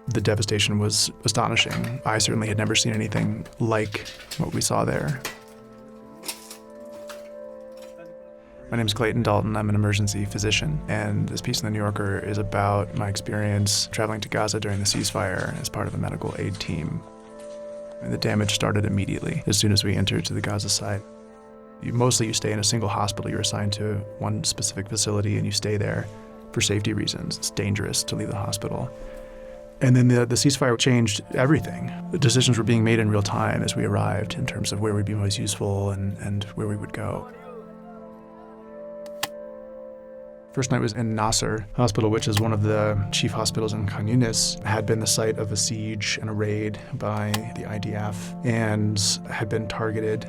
The devastation was astonishing. I certainly had never seen anything like what we saw there. My name is Clayton Dalton. I'm an emergency physician, and this piece in The New Yorker is about my experience traveling to Gaza during the ceasefire as part of a medical aid team. The damage started immediately as soon as we entered to the Gaza site. Mostly you stay in a single hospital. You're assigned to one specific facility and you stay there for safety reasons. It's dangerous to leave the hospital. And then the ceasefire changed everything. The decisions were being made in real time as we arrived in terms of where we'd be most useful and where we would go. First night was in Nasser Hospital, which is one of the chief hospitals in Khan Yunis. Had been the site of a siege and a raid by the IDF and had been targeted.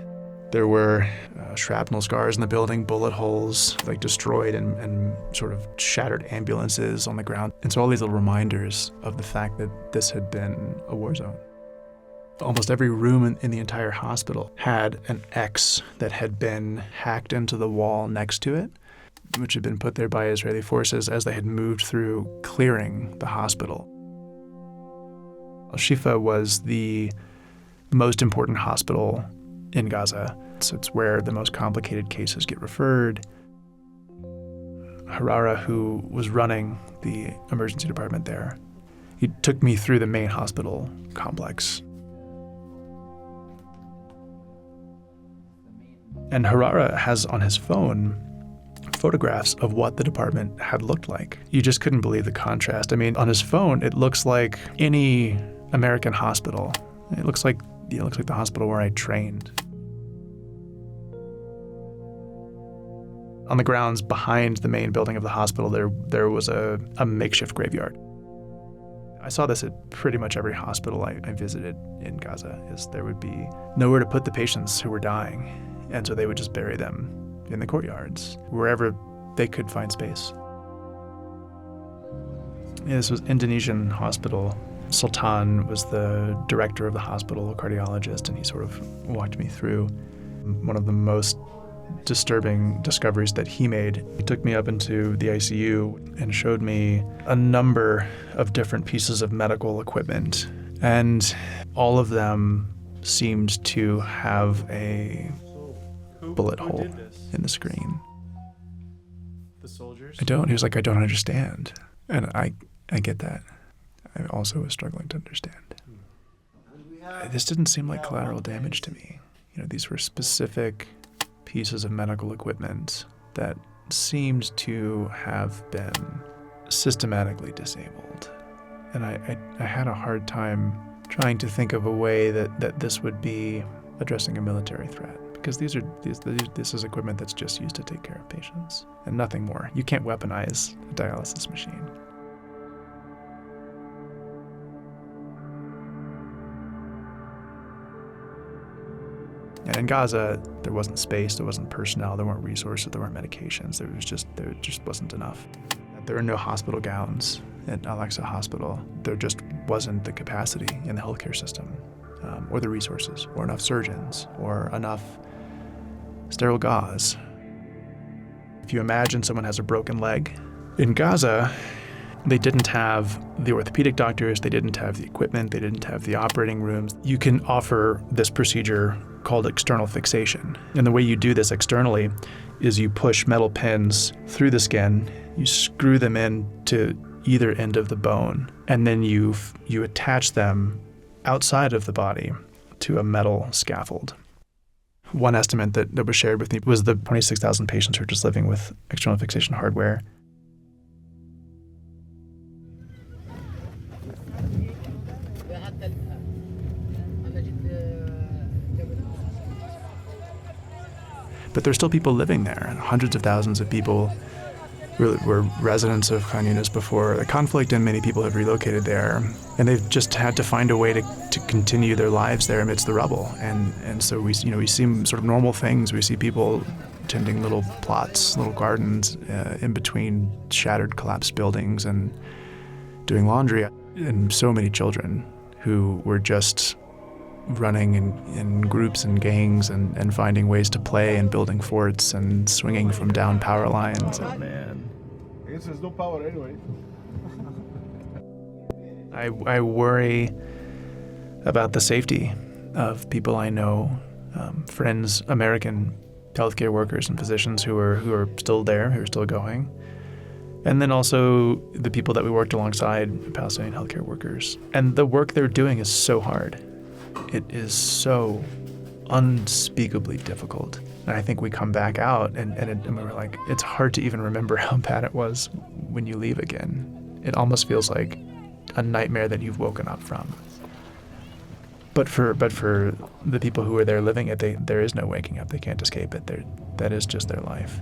There were shrapnel scars in the building, bullet holes, like destroyed and sort of shattered ambulances on the ground. And so all these little reminders of the fact that this had been a war zone. Almost every room in the entire hospital had an X that had been hacked into the wall next to it, which had been put there by Israeli forces as they had moved through clearing the hospital. Al-Shifa was the most important hospital in Gaza, so it's where the most complicated cases get referred. Harara, who was running the emergency department there, he took me through the main hospital complex. And Harara has on his phone photographs of what the department had looked like. You just couldn't believe the contrast. I mean, on his phone, it looks like any American hospital. It looks like the hospital where I trained. On the grounds behind the main building of the hospital, there was a makeshift graveyard. I saw this at pretty much every hospital I visited in Gaza, is there would be nowhere to put the patients who were dying, and so they would just bury them in the courtyards, wherever they could find space. Yeah, this was Indonesian hospital. Sultan was the director of the hospital, a cardiologist, and he sort of walked me through one of the most disturbing discoveries that he made. He took me up into the ICU and showed me a number of different pieces of medical equipment, and all of them seemed to have a bullet hole in the screen. The soldiers? I don't. He was like, I don't understand. And I get that. I also was struggling to understand. This didn't seem like collateral damage to me. You know, these were specific pieces of medical equipment that seemed to have been systematically disabled. And I had a hard time trying to think of a way that this would be addressing a military threat. Because this is equipment that's just used to take care of patients and nothing more. You can't weaponize a dialysis machine. And in Gaza, there wasn't space, there wasn't personnel, there weren't resources, there weren't medications. There just wasn't enough. There are no hospital gowns at Al-Aqsa Hospital. There just wasn't the capacity in the healthcare system, or the resources, or enough surgeons, or enough sterile gauze. If you imagine someone has a broken leg, in Gaza, they didn't have the orthopedic doctors, they didn't have the equipment, they didn't have the operating rooms. You can offer this procedure called external fixation. And the way you do this externally is you push metal pins through the skin, you screw them in to either end of the bone, and then you attach them outside of the body to a metal scaffold. One estimate that was shared with me was the 26,000 patients who are just living with external fixation hardware. But there's still people living there. Hundreds of thousands of people were residents of Khan Yunis before the conflict, and many people have relocated there. And they've just had to find a way to continue their lives there amidst the rubble. And so we see sort of normal things. We see people tending little plots, little gardens in between shattered, collapsed buildings and doing laundry. And so many children who were just running in groups and gangs and finding ways to play and building forts and swinging from down power lines. Oh, man. I guess there's no power anyway. I worry about the safety of people I know, friends, American healthcare workers and physicians who are still there, who are still going. And then also the people that we worked alongside, Palestinian healthcare workers. And the work they're doing is so hard. It is so unspeakably difficult. And I think we come back out and we're like, it's hard to even remember how bad it was when you leave again. It almost feels like a nightmare that you've woken up from. But for the people who are there living it, there is no waking up. They can't escape it. That is just their life.